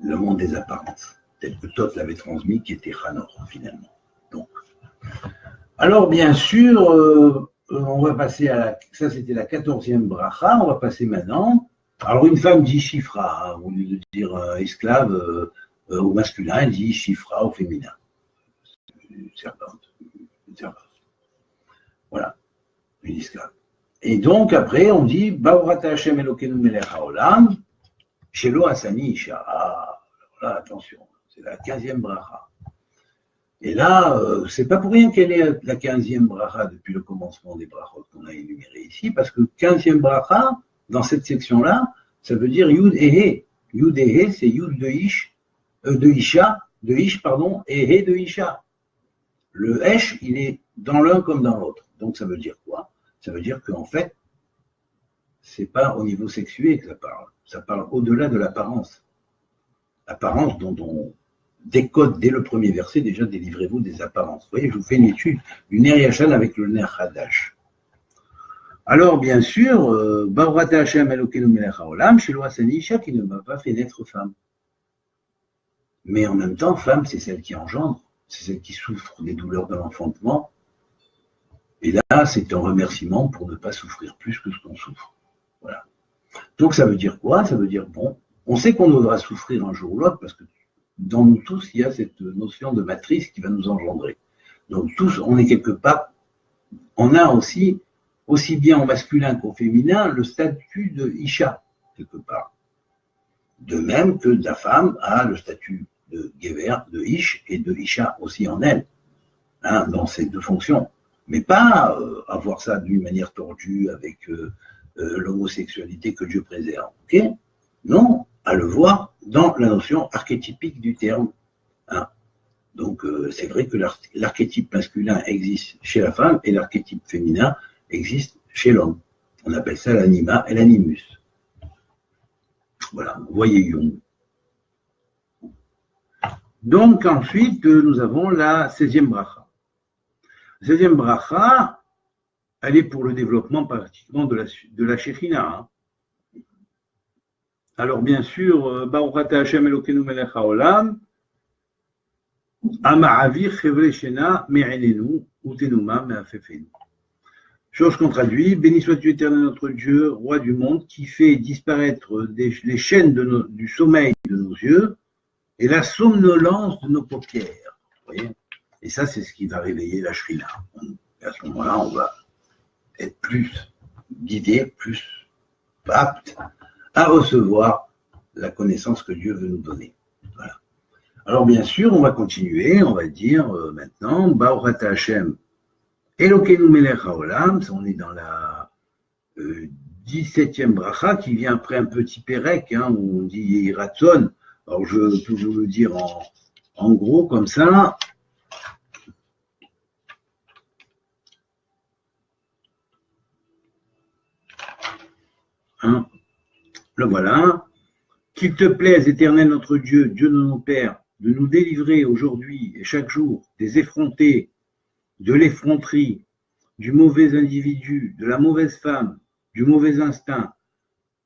le monde des apparences, tel que Thoth l'avait transmis, qui était Hanor, finalement. Donc, alors, bien sûr, on va passer ça c'était la 14e bracha, on va passer maintenant. Alors, une femme dit Shifra, hein, au lieu de dire esclave au masculin, elle dit Shifra au féminin. Une servante. Voilà, une esclave. Et donc, après, on dit Baruch Ata Hashem Elokeinu melech haolam, Shelo Asani Isha. Ah, là, attention, c'est la 15e bracha. Et là, c'est pas pour rien qu'elle est la 15e bracha depuis le commencement des brachot qu'on a énumérées ici, parce que 15e bracha, dans cette section-là, ça veut dire Yud Ehe. Yud Ehe, c'est Yud de Ish, et He de Isha. Le Esh, il est dans l'un comme dans l'autre. Donc ça veut dire quoi? Ça veut dire qu'en fait, c'est pas au niveau sexuel que ça parle au-delà de l'apparence. Apparence dont on décode dès le premier verset, déjà délivrez-vous des apparences. Vous voyez, je vous fais une étude du Ner Yashan avec le Ner Hadash. Alors, bien sûr, Baruch Ata Hashem Elokeinu melech haolam, Shelo Asani Isha, qui ne m'a pas fait naître femme. Mais en même temps, femme, c'est celle qui engendre, c'est celle qui souffre des douleurs de l'enfantement. Et là, c'est un remerciement pour ne pas souffrir plus que ce qu'on souffre. Voilà. Donc, ça veut dire quoi? Ça veut dire, bon, on sait qu'on devra souffrir un jour ou l'autre, parce que dans nous tous, il y a cette notion de matrice qui va nous engendrer. Donc, tous, on est quelque part, on a aussi bien au masculin qu'au féminin, le statut de Isha, quelque part. De même que la femme a le statut de Gever, de Ish, et de Isha aussi en elle, hein, dans ces deux fonctions. Mais pas avoir ça d'une manière tordue avec l'homosexualité que Dieu préserve. Ok? Non, à le voir dans la notion archétypique du terme. Hein. Donc, c'est vrai que l'archétype masculin existe chez la femme et l'archétype féminin existe chez l'homme. On appelle ça l'anima et l'animus. Voilà, vous voyez Jung. Donc, ensuite, nous avons la 16e bracha. 16e bracha, elle est pour le développement pratiquement de la Shekhinah. Hein. Alors bien sûr, Baruch Ata Hashem Elokeinu Melech HaOlam, Ama'avir Chevre Shena Me'enenu Utenuma Me'afefenu. Chose qu'on traduit, béni sois-tu éternel notre Dieu, roi du monde, qui fait disparaître les chaînes du sommeil de nos yeux et la somnolence de nos paupières. Vous voyez, et ça, c'est ce qui va réveiller la Shrina. À ce moment-là, on va être plus guidé, plus apte à recevoir la connaissance que Dieu veut nous donner. Voilà. Alors bien sûr, on va continuer, on va dire maintenant, Baruch Ata Hashem Elokeinu Melech HaOlam, on est dans la 17e bracha qui vient après un petit pérec, hein, où on dit Yehiratzon. Alors je peux vous le dire en gros comme ça. Hein, le voilà. Qu'il te plaise, éternel notre Dieu, Dieu de nos pères, de nous délivrer aujourd'hui et chaque jour des effrontés, de l'effronterie, du mauvais individu, de la mauvaise femme, du mauvais instinct,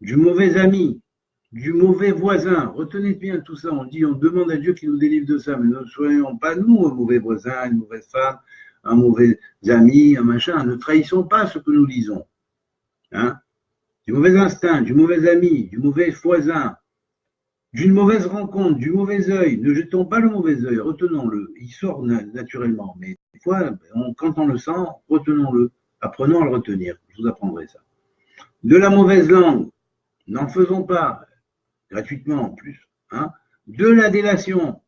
du mauvais ami, du mauvais voisin. Retenez bien tout ça, on demande à Dieu qu'il nous délivre de ça, mais ne soyons pas nous un mauvais voisin, une mauvaise femme, un mauvais ami, un machin. Ne trahissons pas ce que nous lisons. Hein? Du mauvais instinct, du mauvais ami, du mauvais voisin, d'une mauvaise rencontre, du mauvais œil. Ne jetons pas le mauvais œil, retenons-le. Il sort naturellement, mais des fois, quand on le sent, retenons-le. Apprenons à le retenir. Je vous apprendrai ça. De la mauvaise langue, n'en faisons pas, gratuitement en plus. Hein. De la délation,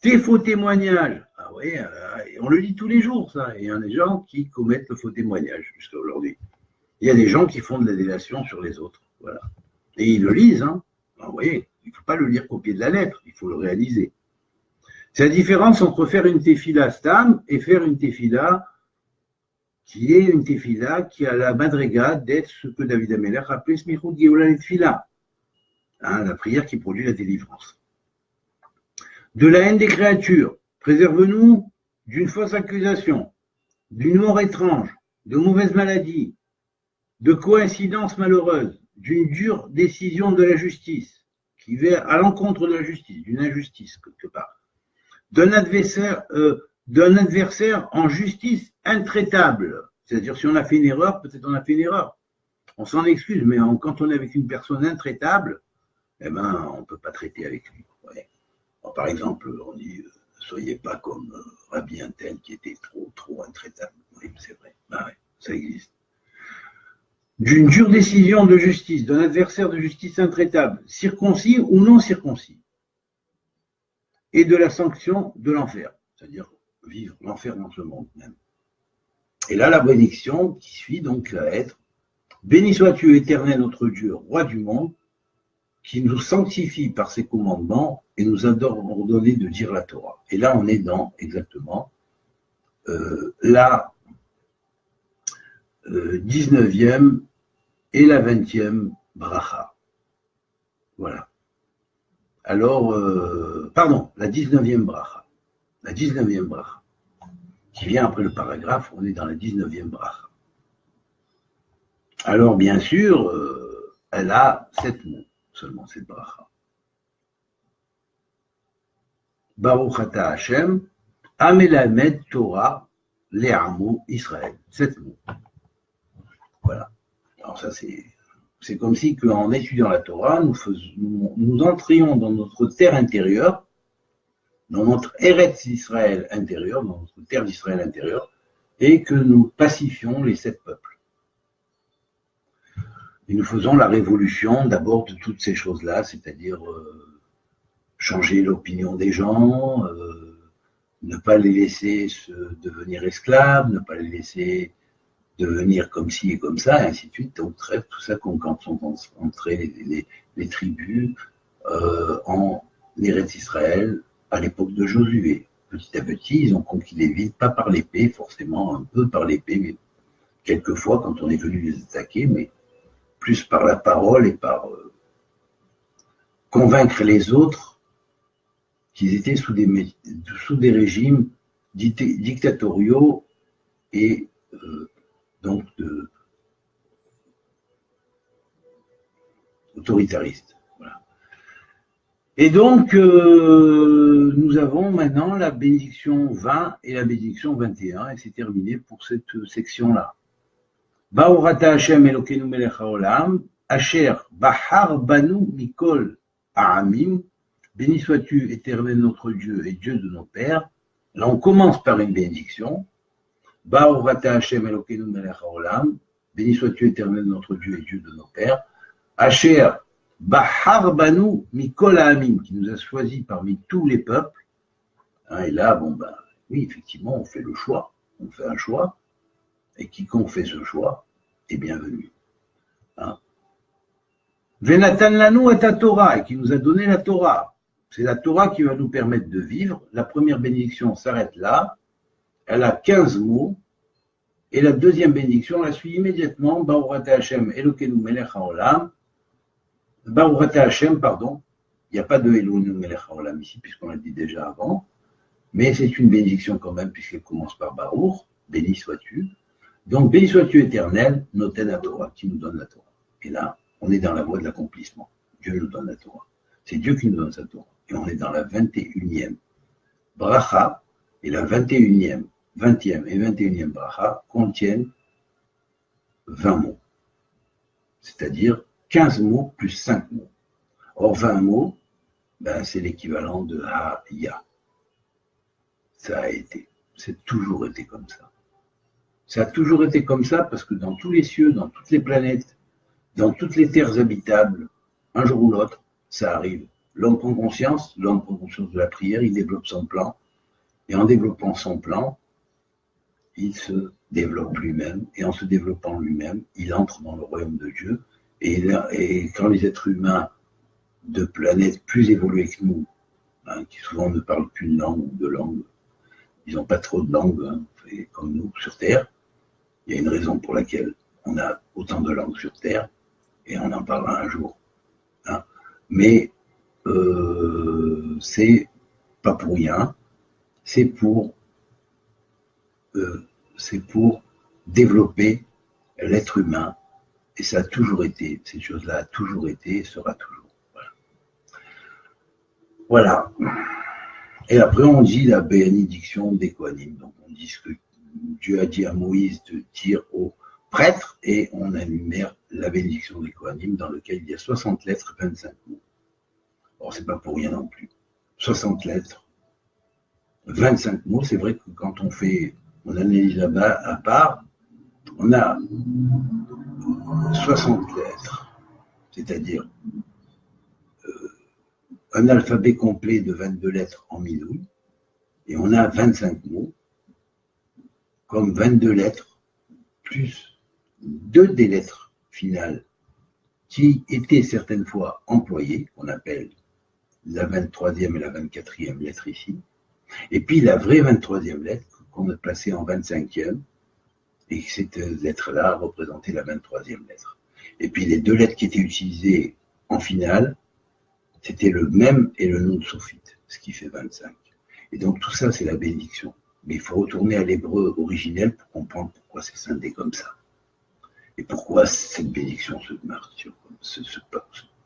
des faux témoignages. Ah oui, on le dit tous les jours, ça. Et il y a des gens qui commettent le faux témoignage jusqu'à aujourd'hui. Il y a des gens qui font de la délation sur les autres. Voilà. Et ils le lisent. Hein. Alors, vous voyez, il ne faut pas le lire au pied de la lettre, il faut le réaliser. C'est la différence entre faire une tefila stam et faire une tefila qui est une tefila qui a la madriga d'être ce que David Ameler appelait Smichut Geoula Tefila, hein, la prière qui produit la délivrance. De la haine des créatures, préserve-nous d'une fausse accusation, d'une mort étrange, de mauvaises maladies, de coïncidences malheureuses, d'une dure décision de la justice, qui va à l'encontre de la justice, d'une injustice quelque part, d'un adversaire en justice intraitable. C'est-à-dire, si on a fait une erreur, peut-être on a fait une erreur. On s'en excuse, mais quand on est avec une personne intraitable, eh ben, on ne peut pas traiter avec lui. Ouais. Alors, par exemple, on dit, ne soyez pas comme Rabbi Intel qui était trop intraitable. Oui, c'est vrai. Ben ouais, ça existe. D'une dure décision de justice, d'un adversaire de justice intraitable, circoncis ou non circoncis, et de la sanction de l'enfer, c'est-à-dire vivre l'enfer dans ce monde même. Et là, la bénédiction qui suit donc va être « Béni sois-tu, éternel notre Dieu, roi du monde, qui nous sanctifie par ses commandements et nous a ordonné de dire la Torah. » Et là, on est dans exactement la 19e et la 20e bracha. Voilà. Alors, la 19e bracha. La 19e bracha. Qui vient après le paragraphe, on est dans la 19e bracha. Alors, bien sûr, elle a 7 mots, seulement cette bracha. Baruch Ata Hashem, Amelamed Torah, Le'amu Israël. 7 mots. Voilà. Alors ça, c'est comme si qu'en étudiant la Torah, nous entrions dans notre terre intérieure, dans notre Eretz Israël intérieur, dans notre terre d'Israël intérieure, et que nous pacifions les 7 peuples. Et nous faisons la révolution d'abord de toutes ces choses-là, c'est-à-dire changer l'opinion des gens, ne pas les laisser se devenir esclaves, ne pas les laisser devenir comme ci et comme ça, et ainsi de suite. Donc, tout ça, quand sont entrées les tribus en Eretz Israël à l'époque de Josué. Petit à petit, ils ont conquis les villes, pas par l'épée, forcément, un peu par l'épée, mais quelquefois, quand on est venu les attaquer, mais plus par la parole et par convaincre les autres qu'ils étaient sous des régimes dictatoriaux et donc autoritariste. Voilà. Et donc, nous avons maintenant la bénédiction 20 et la bénédiction 21, et c'est terminé pour cette section-là. Ba'urata Hashem Elokeinu melech haolam, Asher Bahar Banu Mikol Ha'amim, béni sois-tu, éternel notre Dieu et Dieu de nos pères. Là, on commence par une bénédiction. Ba'urata Hashem Elokeinu melech haolam, béni sois-tu, éternel notre Dieu et Dieu de nos pères. Asher Bahar Banu Mikol Ha'amim, qui nous a choisis parmi tous les peuples. Et là, oui, effectivement, on fait le choix. On fait un choix. Et quiconque fait ce choix est bienvenu. Venatan lanu et ta Torah, et qui nous a donné la Torah. C'est la Torah qui va nous permettre de vivre. La première bénédiction s'arrête là. Elle a 15 mots. Et la deuxième bénédiction la suit immédiatement. Ba'urata Hashem Elokeinu melech haolam. Ba'urata Hashem, pardon. Il n'y a pas de Elokeinu melech haolam ici, puisqu'on l'a dit déjà avant. Mais c'est une bénédiction quand même, puisqu'elle commence par Baruch. Béni sois-tu. Donc, béni sois-tu éternel, noten la Torah, qui nous donne la Torah. Et là, on est dans la voie de l'accomplissement. Dieu nous donne la Torah. C'est Dieu qui nous donne sa Torah. Et on est dans la 21e bracha, et la 21e, 20e et 21e bracha contiennent 20 mots. C'est-à-dire 15 mots plus 5 mots. Or, 20 mots, c'est l'équivalent de Ha-Ya. Ça a été. C'est toujours été comme ça. Ça a toujours été comme ça parce que dans tous les cieux, dans toutes les planètes, dans toutes les terres habitables, un jour ou l'autre, ça arrive. L'homme prend conscience de la prière, il développe son plan. Et en développant son plan, il se développe lui-même. Et en se développant lui-même, il entre dans le royaume de Dieu. Et quand les êtres humains de planètes plus évoluées que nous, qui souvent ne parlent qu'une langue ou deux langues, ils n'ont pas trop de langues, comme nous, sur Terre. Il y a une raison pour laquelle on a autant de langues sur Terre, et on en parlera un jour. Mais c'est pas pour rien, c'est pour développer l'être humain, et ça a toujours été, cette chose-là a toujours été et sera toujours. Voilà. Et après, on dit la bénédiction des Kohanim. Donc, on dit ce que Dieu a dit à Moïse de dire aux prêtres, et on énumère la bénédiction des Kohanim, dans lequel il y a 60 lettres, 25 mots. Or, c'est pas pour rien non plus. 60 lettres, 25 mots, c'est vrai que quand on analyse à part, on a 60 lettres, c'est-à-dire un alphabet complet de 22 lettres en minouille, et on a 25 mots, comme 22 lettres, plus 2 des lettres finales qui étaient certaines fois employées, qu'on appelle la 23e et la 24e lettre ici, et puis la vraie 23e lettre qu'on a placée en 25e, et cette lettre-là représentait la 23e lettre. Et puis les 2 lettres qui étaient utilisées en finale, c'était le même et le nom de Sophite, ce qui fait 25. Et donc tout ça, c'est la bénédiction. Mais il faut retourner à l'hébreu originel pour comprendre pourquoi c'est scindé comme ça. Et pourquoi cette bénédiction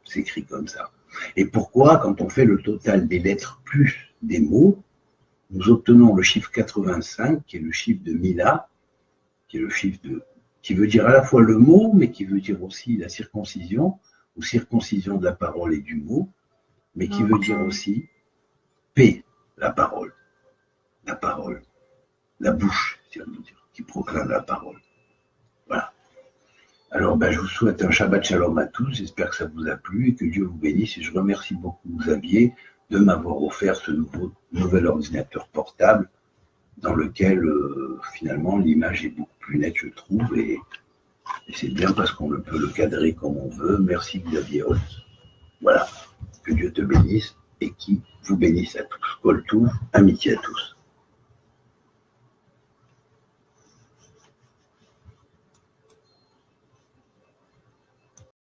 s'écrit comme ça. Et pourquoi, quand on fait le total des lettres plus des mots, nous obtenons le chiffre 85, qui est le chiffre de Mila, qui est le chiffre qui veut dire à la fois le mot, mais qui veut dire aussi la circoncision, ou circoncision de la parole et du mot, mais qui veut dire aussi paix, la parole, la bouche, si on veut dire, qui proclame la parole. Voilà. Alors, je vous souhaite un Shabbat Shalom à tous, j'espère que ça vous a plu et que Dieu vous bénisse, et je remercie beaucoup Xavier de m'avoir offert ce nouvel ordinateur portable dans lequel, finalement, l'image est beaucoup plus nette, je trouve, et c'est bien parce qu'on peut le cadrer comme on veut. Merci Xavier Holtz. Voilà. Que Dieu te bénisse et qui vous bénisse à tous. Kol Touv, amitié à tous.